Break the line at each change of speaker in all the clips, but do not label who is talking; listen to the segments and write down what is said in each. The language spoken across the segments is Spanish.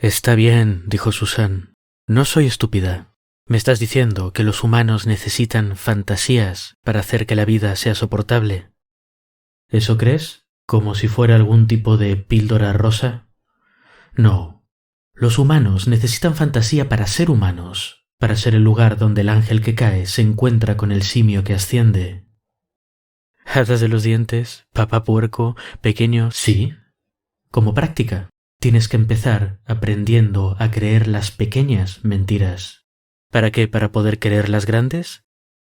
Está bien, dijo Susan. No soy estúpida. Me estás diciendo que los humanos necesitan fantasías para hacer que la vida sea soportable. ¿Eso crees? ¿Como si fuera algún tipo de píldora rosa? No. Los humanos necesitan fantasía para ser humanos, para ser el lugar donde el ángel que cae se encuentra con el simio que asciende. ¿Hadas de los dientes? ¿Papá puerco? ¿Pequeño? Sí. Como práctica. Tienes que empezar aprendiendo a creer las pequeñas mentiras. ¿Para qué? ¿Para poder creer las grandes?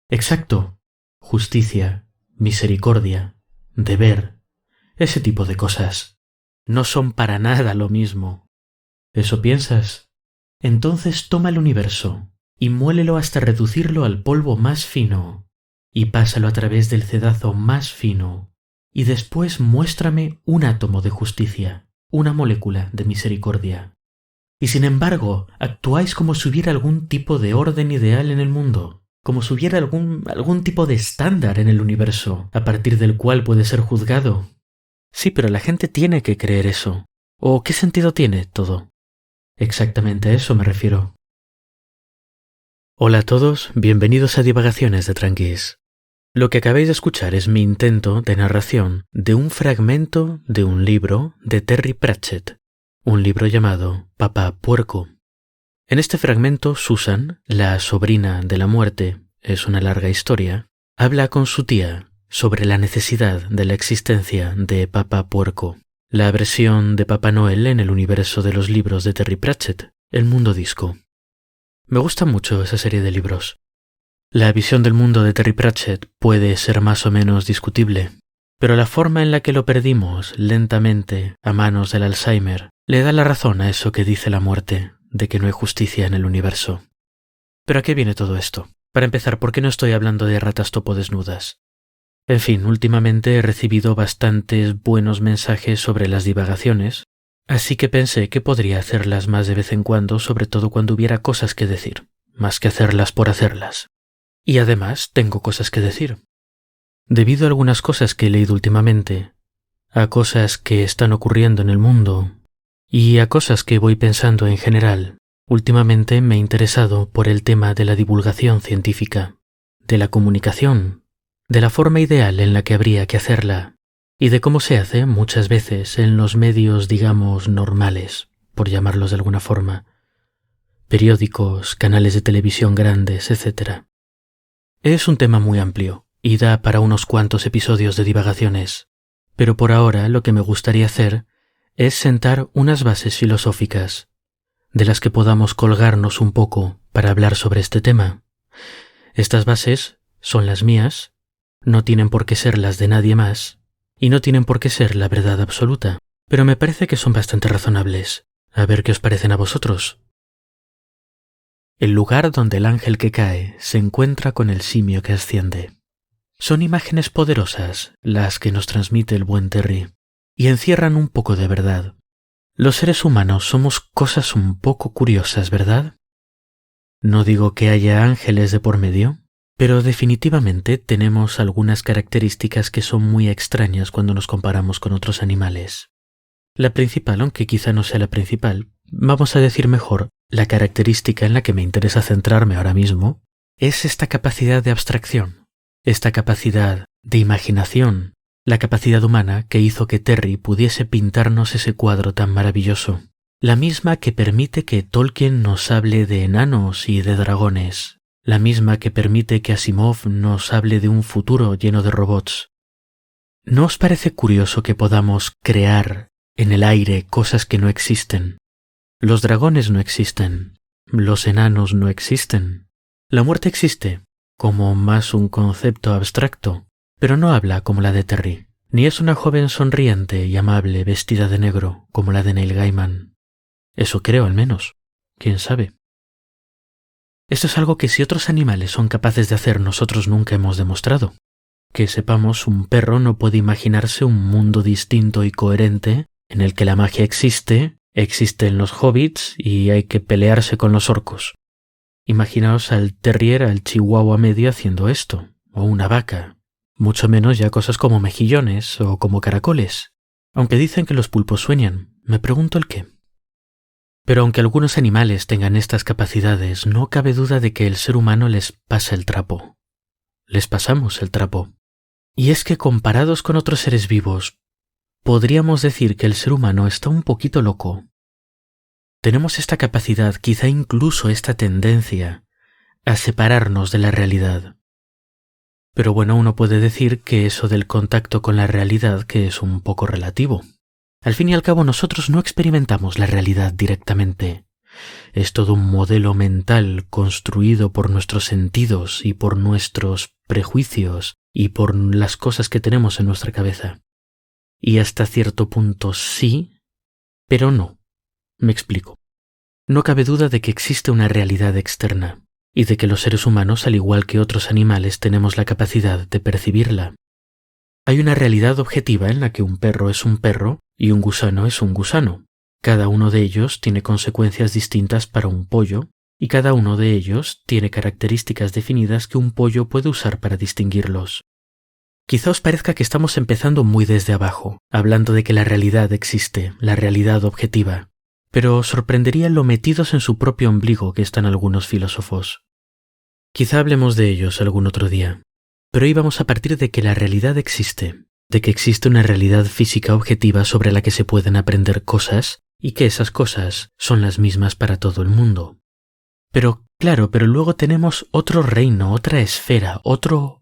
Exacto. Justicia, misericordia, deber, ese tipo de cosas. No son para nada lo mismo. ¿Eso piensas? Entonces toma el universo y muélelo hasta reducirlo al polvo más fino y pásalo a través del cedazo más fino y después muéstrame un átomo de justicia. Una molécula de misericordia. Y sin embargo, actuáis como si hubiera algún tipo de orden ideal en el mundo, como si hubiera algún tipo de estándar en el universo, a partir del cual puede ser juzgado. Sí, pero la gente tiene que creer eso. ¿O qué sentido tiene todo? Exactamente a eso me refiero. Hola a todos, bienvenidos a Divagaciones de Tranquis. Lo que acabáis de escuchar es mi intento de narración de un fragmento de un libro de Terry Pratchett, un libro llamado Papá Puerco. En este fragmento, Susan, la sobrina de la muerte, es una larga historia, habla con su tía sobre la necesidad de la existencia de Papá Puerco, la versión de Papá Noel en el universo de los libros de Terry Pratchett, El Mundo Disco. Me gusta mucho esa serie de libros. La visión del mundo de Terry Pratchett puede ser más o menos discutible, pero la forma en la que lo perdimos lentamente a manos del Alzheimer le da la razón a eso que dice la muerte, de que no hay justicia en el universo. ¿Pero a qué viene todo esto? Para empezar, ¿por qué no estoy hablando de ratas topo desnudas? En fin, últimamente he recibido bastantes buenos mensajes sobre las divagaciones, así que pensé que podría hacerlas más de vez en cuando, sobre todo cuando hubiera cosas que decir, más que hacerlas por hacerlas. Y además tengo cosas que decir. Debido a algunas cosas que he leído últimamente, a cosas que están ocurriendo en el mundo y a cosas que voy pensando en general, últimamente me he interesado por el tema de la divulgación científica, de la comunicación, de la forma ideal en la que habría que hacerla y de cómo se hace muchas veces en los medios, digamos, normales, por llamarlos de alguna forma, periódicos, canales de televisión grandes, etc. Es un tema muy amplio y da para unos cuantos episodios de divagaciones, pero por ahora lo que me gustaría hacer es sentar unas bases filosóficas de las que podamos colgarnos un poco para hablar sobre este tema. Estas bases son las mías, no tienen por qué ser las de nadie más y no tienen por qué ser la verdad absoluta, pero me parece que son bastante razonables. A ver qué os parecen a vosotros. El lugar donde el ángel que cae se encuentra con el simio que asciende. Son imágenes poderosas las que nos transmite el buen Terry, y encierran un poco de verdad. Los seres humanos somos cosas un poco curiosas, ¿verdad? No digo que haya ángeles de por medio, pero definitivamente tenemos algunas características que son muy extrañas cuando nos comparamos con otros animales. La principal, aunque quizá no sea la principal, vamos a decir mejor, la característica en la que me interesa centrarme ahora mismo, es esta capacidad de abstracción, esta capacidad de imaginación, la capacidad humana que hizo que Terry pudiese pintarnos ese cuadro tan maravilloso, la misma que permite que Tolkien nos hable de enanos y de dragones, la misma que permite que Asimov nos hable de un futuro lleno de robots. ¿No os parece curioso que podamos crear en el aire cosas que no existen? Los dragones no existen, los enanos no existen. La muerte existe, como más un concepto abstracto, pero no habla como la de Terry, ni es una joven sonriente y amable vestida de negro como la de Neil Gaiman. Eso creo al menos, quién sabe. Esto es algo que si otros animales son capaces de hacer nosotros nunca hemos demostrado. Que sepamos, un perro no puede imaginarse un mundo distinto y coherente en el que la magia existen los hobbits y hay que pelearse con los orcos. Imaginaos al terrier, al chihuahua medio haciendo esto, o una vaca, mucho menos ya cosas como mejillones o como caracoles. Aunque dicen que los pulpos sueñan, me pregunto el qué. Pero aunque algunos animales tengan estas capacidades, no cabe duda de que el ser humano les pasa el trapo. Les pasamos el trapo. Y es que comparados con otros seres vivos, podríamos decir que el ser humano está un poquito loco. Tenemos esta capacidad, quizá incluso esta tendencia, a separarnos de la realidad. Pero bueno, uno puede decir que eso del contacto con la realidad que es un poco relativo. Al fin y al cabo nosotros no experimentamos la realidad directamente. Es todo un modelo mental construido por nuestros sentidos y por nuestros prejuicios y por las cosas que tenemos en nuestra cabeza. Y hasta cierto punto sí, pero no. Me explico. No cabe duda de que existe una realidad externa y de que los seres humanos, al igual que otros animales, tenemos la capacidad de percibirla. Hay una realidad objetiva en la que un perro es un perro y un gusano es un gusano. Cada uno de ellos tiene consecuencias distintas para un pollo y cada uno de ellos tiene características definidas que un pollo puede usar para distinguirlos. Quizá os parezca que estamos empezando muy desde abajo, hablando de que la realidad existe, la realidad objetiva, pero os sorprendería lo metidos en su propio ombligo que están algunos filósofos. Quizá hablemos de ellos algún otro día. Pero hoy vamos a partir de que la realidad existe, de que existe una realidad física objetiva sobre la que se pueden aprender cosas y que esas cosas son las mismas para todo el mundo. Pero luego tenemos otro reino, otra esfera, otro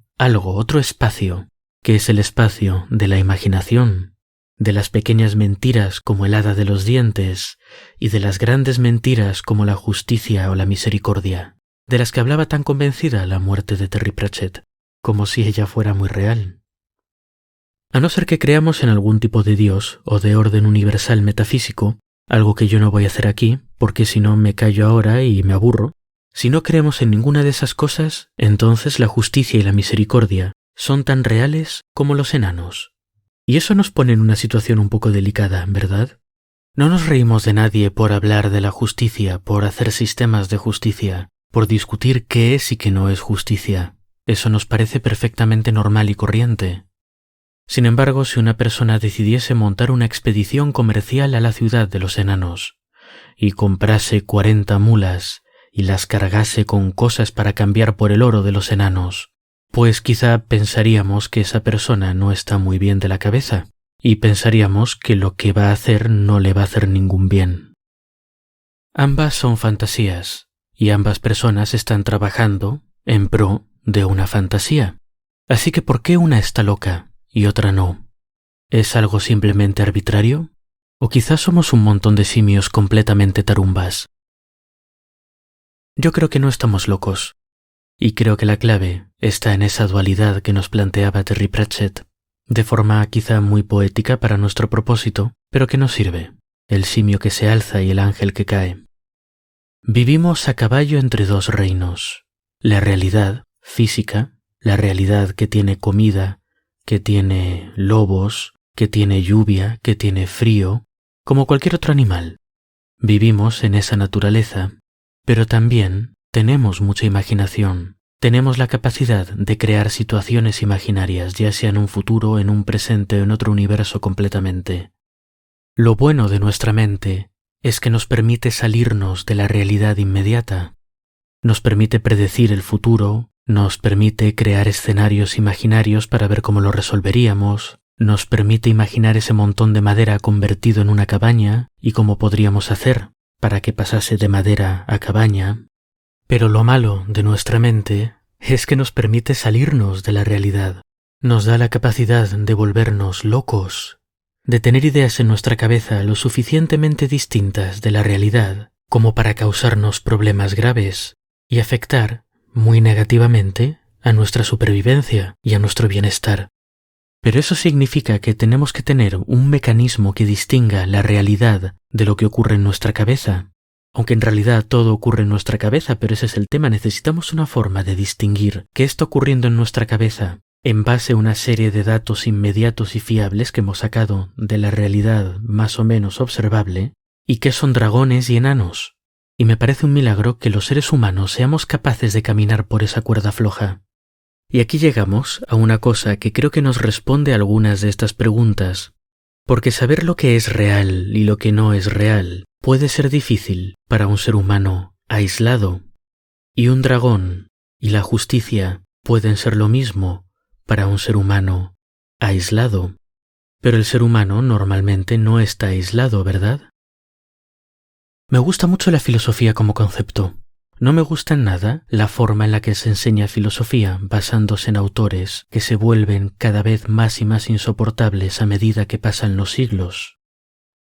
espacio, que es el espacio de la imaginación, de las pequeñas mentiras como el hada de los dientes y de las grandes mentiras como la justicia o la misericordia, de las que hablaba tan convencida la muerte de Terry Pratchett, como si ella fuera muy real. A no ser que creamos en algún tipo de Dios o de orden universal metafísico, algo que yo no voy a hacer aquí, porque si no me callo ahora y me aburro, si no creemos en ninguna de esas cosas, entonces la justicia y la misericordia son tan reales como los enanos. Y eso nos pone en una situación un poco delicada, ¿verdad? No nos reímos de nadie por hablar de la justicia, por hacer sistemas de justicia, por discutir qué es y qué no es justicia. Eso nos parece perfectamente normal y corriente. Sin embargo, si una persona decidiese montar una expedición comercial a la ciudad de los enanos y comprase 40 mulas y las cargase con cosas para cambiar por el oro de los enanos, pues quizá pensaríamos que esa persona no está muy bien de la cabeza y pensaríamos que lo que va a hacer no le va a hacer ningún bien. Ambas son fantasías y ambas personas están trabajando en pro de una fantasía. Así que ¿por qué una está loca y otra no? ¿Es algo simplemente arbitrario? ¿O quizás somos un montón de simios completamente tarumbas? Yo creo que no estamos locos, y creo que la clave está en esa dualidad que nos planteaba Terry Pratchett, de forma quizá muy poética para nuestro propósito, pero que nos sirve, el simio que se alza y el ángel que cae. Vivimos a caballo entre dos reinos, la realidad física, la realidad que tiene comida, que tiene lobos, que tiene lluvia, que tiene frío, como cualquier otro animal. Vivimos en esa naturaleza, pero también tenemos mucha imaginación. Tenemos la capacidad de crear situaciones imaginarias, ya sea en un futuro, en un presente o en otro universo completamente. Lo bueno de nuestra mente es que nos permite salirnos de la realidad inmediata. Nos permite predecir el futuro, nos permite crear escenarios imaginarios para ver cómo lo resolveríamos, nos permite imaginar ese montón de madera convertido en una cabaña y cómo podríamos hacer para que pasase de madera a cabaña. Pero lo malo de nuestra mente es que nos permite salirnos de la realidad. Nos da la capacidad de volvernos locos, de tener ideas en nuestra cabeza lo suficientemente distintas de la realidad como para causarnos problemas graves y afectar muy negativamente a nuestra supervivencia y a nuestro bienestar. Pero eso significa que tenemos que tener un mecanismo que distinga la realidad de lo que ocurre en nuestra cabeza. Aunque en realidad todo ocurre en nuestra cabeza, pero ese es el tema, necesitamos una forma de distinguir qué está ocurriendo en nuestra cabeza en base a una serie de datos inmediatos y fiables que hemos sacado de la realidad más o menos observable, y que son dragones y enanos. Y me parece un milagro que los seres humanos seamos capaces de caminar por esa cuerda floja. Y aquí llegamos a una cosa que creo que nos responde a algunas de estas preguntas, porque saber lo que es real y lo que no es real puede ser difícil para un ser humano aislado, y un dragón y la justicia pueden ser lo mismo para un ser humano aislado, pero el ser humano normalmente no está aislado, ¿verdad? Me gusta mucho la filosofía como concepto. No me gusta en nada la forma en la que se enseña filosofía basándose en autores que se vuelven cada vez más y más insoportables a medida que pasan los siglos.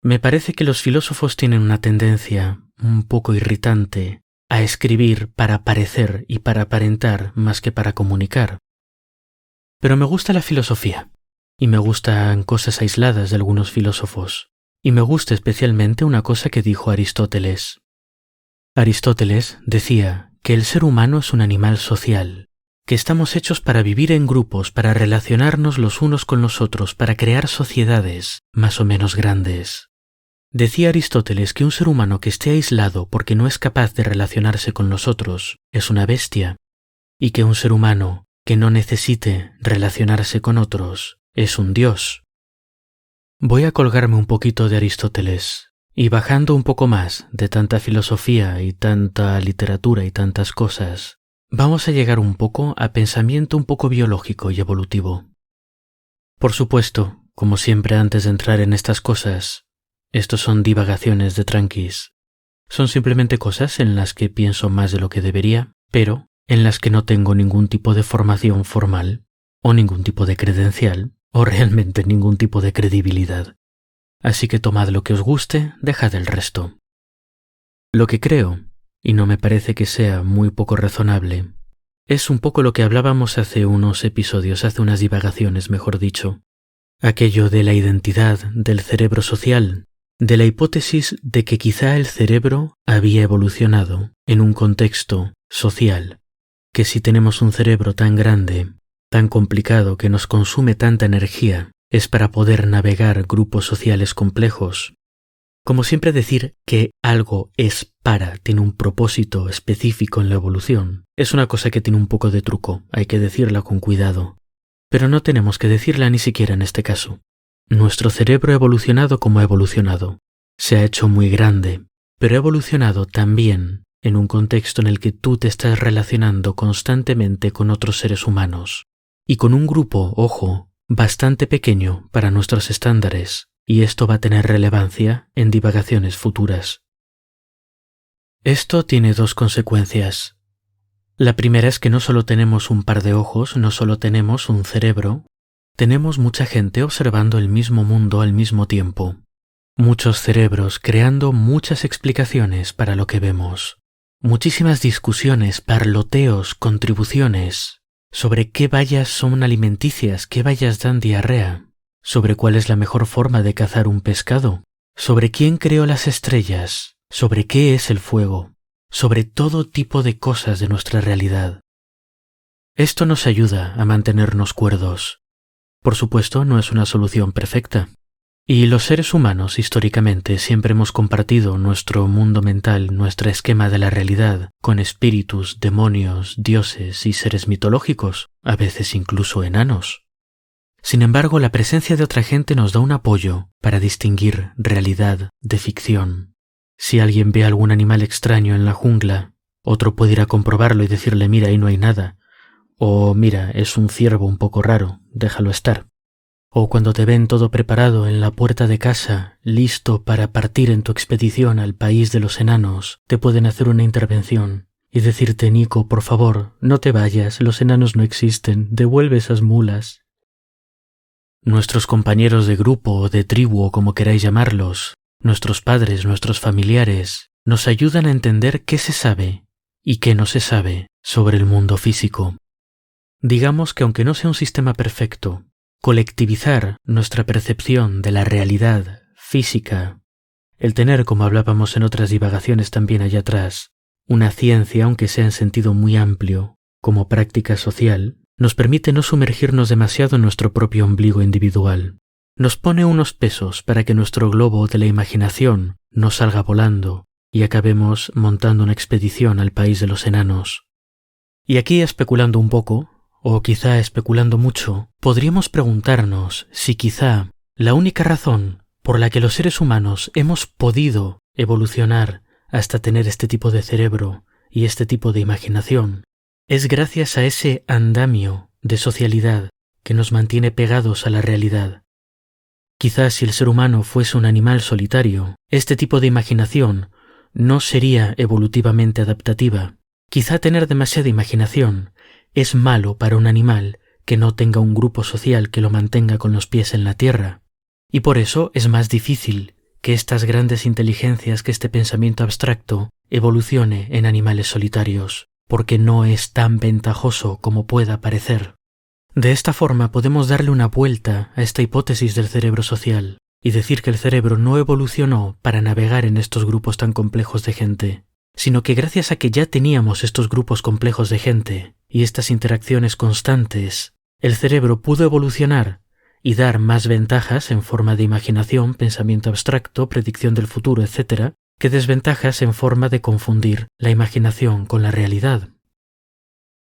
Me parece que los filósofos tienen una tendencia un poco irritante a escribir para parecer y para aparentar más que para comunicar. Pero me gusta la filosofía, y me gustan cosas aisladas de algunos filósofos, y me gusta especialmente una cosa que dijo Aristóteles. Aristóteles decía que el ser humano es un animal social, que estamos hechos para vivir en grupos, para relacionarnos los unos con los otros, para crear sociedades más o menos grandes. Decía Aristóteles que un ser humano que esté aislado porque no es capaz de relacionarse con los otros es una bestia, y que un ser humano que no necesite relacionarse con otros es un dios. Voy a colgarme un poquito de Aristóteles, y bajando un poco más de tanta filosofía y tanta literatura y tantas cosas, vamos a llegar un poco a pensamiento un poco biológico y evolutivo. Por supuesto, como siempre antes de entrar en estas cosas, estos son divagaciones de tranquis. Son simplemente cosas en las que pienso más de lo que debería, pero en las que no tengo ningún tipo de formación formal, o ningún tipo de credencial, o realmente ningún tipo de credibilidad. Así que tomad lo que os guste, dejad el resto. Lo que creo, y no me parece que sea muy poco razonable, es un poco lo que hablábamos hace unos episodios, hace unas divagaciones, mejor dicho. Aquello de la identidad, del cerebro social, de la hipótesis de que quizá el cerebro había evolucionado en un contexto social, que si tenemos un cerebro tan grande, tan complicado, que nos consume tanta energía, es para poder navegar grupos sociales complejos. Como siempre decir que algo tiene un propósito específico en la evolución, es una cosa que tiene un poco de truco, hay que decirla con cuidado. Pero no tenemos que decirla ni siquiera en este caso. Nuestro cerebro ha evolucionado como ha evolucionado. Se ha hecho muy grande, pero ha evolucionado también en un contexto en el que tú te estás relacionando constantemente con otros seres humanos, y con un grupo, ojo, bastante pequeño para nuestros estándares, y esto va a tener relevancia en divagaciones futuras. Esto tiene dos consecuencias. La primera es que no solo tenemos un par de ojos, no solo tenemos un cerebro, tenemos mucha gente observando el mismo mundo al mismo tiempo. Muchos cerebros creando muchas explicaciones para lo que vemos. Muchísimas discusiones, parloteos, contribuciones sobre qué bayas son alimenticias, qué bayas dan diarrea, sobre cuál es la mejor forma de cazar un pescado, sobre quién creó las estrellas, sobre qué es el fuego, sobre todo tipo de cosas de nuestra realidad. Esto nos ayuda a mantenernos cuerdos. Por supuesto, no es una solución perfecta. Y los seres humanos, históricamente, siempre hemos compartido nuestro mundo mental, nuestro esquema de la realidad, con espíritus, demonios, dioses y seres mitológicos, a veces incluso enanos. Sin embargo, la presencia de otra gente nos da un apoyo para distinguir realidad de ficción. Si alguien ve algún animal extraño en la jungla, otro puede ir a comprobarlo y decirle mira, ahí no hay nada, o mira, es un ciervo un poco raro, déjalo estar. O cuando te ven todo preparado en la puerta de casa, listo para partir en tu expedición al país de los enanos, te pueden hacer una intervención y decirte, Nico, por favor, no te vayas, los enanos no existen, devuelve esas mulas. Nuestros compañeros de grupo o de tribu o como queráis llamarlos, nuestros padres, nuestros familiares, nos ayudan a entender qué se sabe y qué no se sabe sobre el mundo físico. Digamos que aunque no sea un sistema perfecto, colectivizar nuestra percepción de la realidad física, el tener, como hablábamos en otras divagaciones también allá atrás, una ciencia, aunque sea en sentido muy amplio, como práctica social, nos permite no sumergirnos demasiado en nuestro propio ombligo individual. Nos pone unos pesos para que nuestro globo de la imaginación no salga volando y acabemos montando una expedición al país de los enanos. Y aquí, especulando un poco, o quizá especulando mucho, podríamos preguntarnos si quizá la única razón por la que los seres humanos hemos podido evolucionar hasta tener este tipo de cerebro y este tipo de imaginación es gracias a ese andamio de socialidad que nos mantiene pegados a la realidad. Quizás si el ser humano fuese un animal solitario, este tipo de imaginación no sería evolutivamente adaptativa. Quizá tener demasiada imaginación es malo para un animal que no tenga un grupo social que lo mantenga con los pies en la tierra. Y por eso es más difícil que estas grandes inteligencias, que este pensamiento abstracto evolucione en animales solitarios, porque no es tan ventajoso como pueda parecer. De esta forma podemos darle una vuelta a esta hipótesis del cerebro social y decir que el cerebro no evolucionó para navegar en estos grupos tan complejos de gente, sino que gracias a que ya teníamos estos grupos complejos de gente y estas interacciones constantes, el cerebro pudo evolucionar y dar más ventajas en forma de imaginación, pensamiento abstracto, predicción del futuro, etc., que desventajas en forma de confundir la imaginación con la realidad.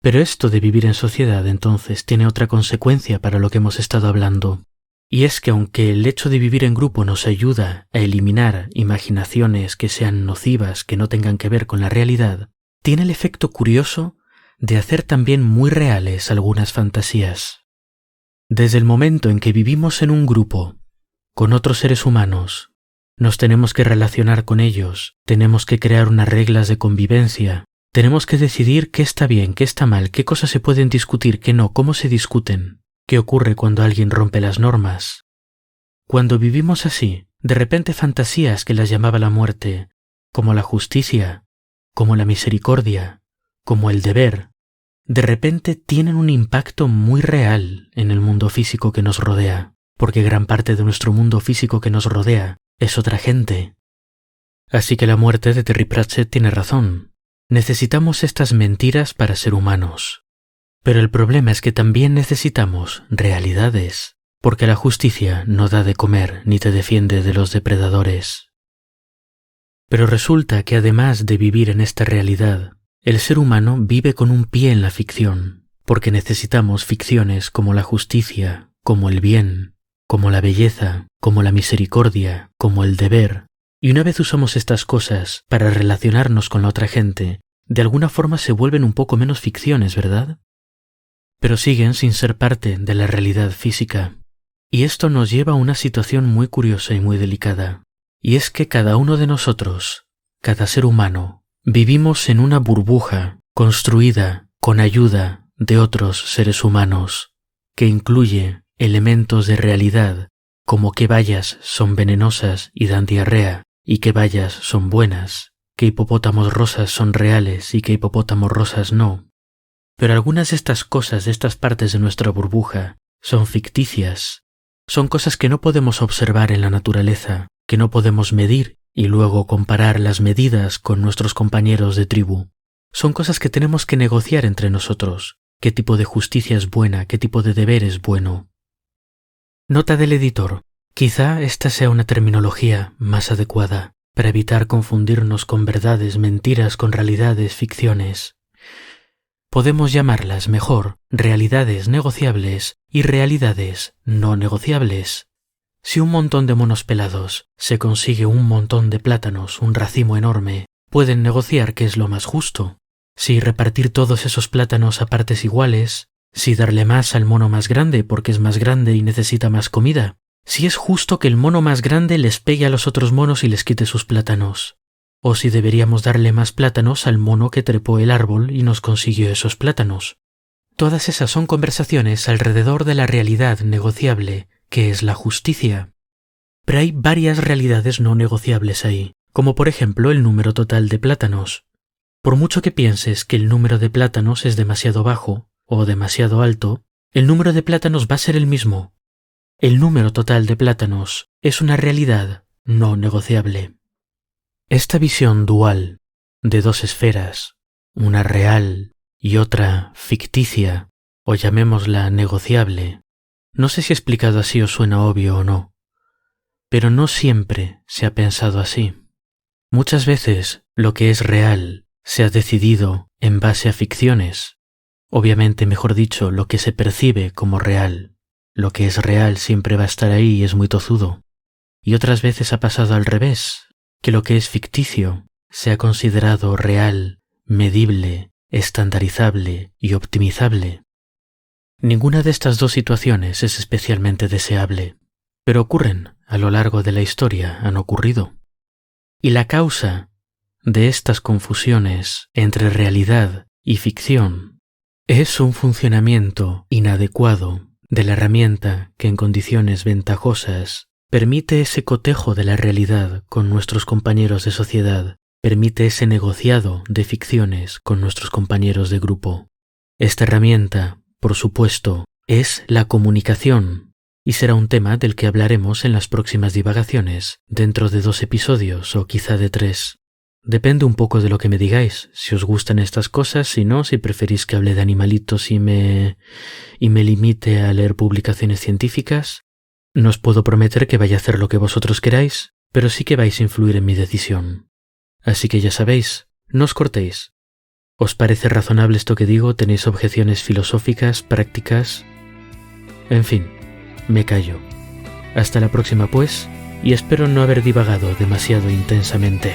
Pero esto de vivir en sociedad, entonces, tiene otra consecuencia para lo que hemos estado hablando, y es que aunque el hecho de vivir en grupo nos ayuda a eliminar imaginaciones que sean nocivas, que no tengan que ver con la realidad, tiene el efecto curioso de hacer también muy reales algunas fantasías. Desde el momento en que vivimos en un grupo, con otros seres humanos, nos tenemos que relacionar con ellos, tenemos que crear unas reglas de convivencia, tenemos que decidir qué está bien, qué está mal, qué cosas se pueden discutir, qué no, cómo se discuten, qué ocurre cuando alguien rompe las normas. Cuando vivimos así, de repente fantasías que las llamaba la muerte, como la justicia, como la misericordia, como el deber, de repente tienen un impacto muy real en el mundo físico que nos rodea, porque gran parte de nuestro mundo físico que nos rodea es otra gente. Así que la muerte de Terry Pratchett tiene razón. Necesitamos estas mentiras para ser humanos. Pero el problema es que también necesitamos realidades, porque la justicia no da de comer ni te defiende de los depredadores. Pero resulta que además de vivir en esta realidad, el ser humano vive con un pie en la ficción, porque necesitamos ficciones como la justicia, como el bien, como la belleza, como la misericordia, como el deber. Y una vez usamos estas cosas para relacionarnos con la otra gente, de alguna forma se vuelven un poco menos ficciones, ¿verdad? Pero siguen sin ser parte de la realidad física. Y esto nos lleva a una situación muy curiosa y muy delicada. Y es que cada uno de nosotros, cada ser humano, vivimos en una burbuja construida con ayuda de otros seres humanos, que incluye elementos de realidad, como que bayas son venenosas y dan diarrea, y que bayas son buenas, que hipopótamos rosas son reales y que hipopótamos rosas no. Pero algunas de estas cosas, de estas partes de nuestra burbuja, son ficticias. Son cosas que no podemos observar en la naturaleza, que no podemos medir y luego comparar las medidas con nuestros compañeros de tribu. Son cosas que tenemos que negociar entre nosotros. ¿Qué tipo de justicia es buena? ¿Qué tipo de deber es bueno? Nota del editor. Quizá esta sea una terminología más adecuada para evitar confundirnos con verdades, mentiras, con realidades, ficciones. Podemos llamarlas mejor realidades negociables y realidades no negociables. Si un montón de monos pelados se consigue un montón de plátanos, un racimo enorme, pueden negociar qué es lo más justo. Si repartir todos esos plátanos a partes iguales, si darle más al mono más grande porque es más grande y necesita más comida, si es justo que el mono más grande les pegue a los otros monos y les quite sus plátanos, o si deberíamos darle más plátanos al mono que trepó el árbol y nos consiguió esos plátanos. Todas esas son conversaciones alrededor de la realidad negociable, que es la justicia. Pero hay varias realidades no negociables ahí, como por ejemplo el número total de plátanos. Por mucho que pienses que el número de plátanos es demasiado bajo o demasiado alto, el número de plátanos va a ser el mismo. El número total de plátanos es una realidad no negociable. Esta visión dual de dos esferas, una real y otra ficticia, o llamémosla negociable. No sé si explicado así os suena obvio o no, pero no siempre se ha pensado así. Muchas veces lo que es real se ha decidido en base a ficciones. Obviamente, mejor dicho, lo que se percibe como real. Lo que es real siempre va a estar ahí y es muy tozudo. Y otras veces ha pasado al revés, que lo que es ficticio se ha considerado real, medible, estandarizable y optimizable. Ninguna de estas dos situaciones es especialmente deseable, pero ocurren a lo largo de la historia, han ocurrido. Y la causa de estas confusiones entre realidad y ficción es un funcionamiento inadecuado de la herramienta que en condiciones ventajosas permite ese cotejo de la realidad con nuestros compañeros de sociedad, permite ese negociado de ficciones con nuestros compañeros de grupo. Esta herramienta, por supuesto, es la comunicación, y será un tema del que hablaremos en las próximas divagaciones, dentro de 2 episodios o quizá de 3. Depende un poco de lo que me digáis, si os gustan estas cosas, si no, si preferís que hable de animalitos y me limite a leer publicaciones científicas. No os puedo prometer que vaya a hacer lo que vosotros queráis, pero sí que vais a influir en mi decisión. Así que ya sabéis, no os cortéis. ¿Os parece razonable esto que digo? ¿Tenéis objeciones filosóficas, prácticas? En fin, me callo. Hasta la próxima pues, y espero no haber divagado demasiado intensamente.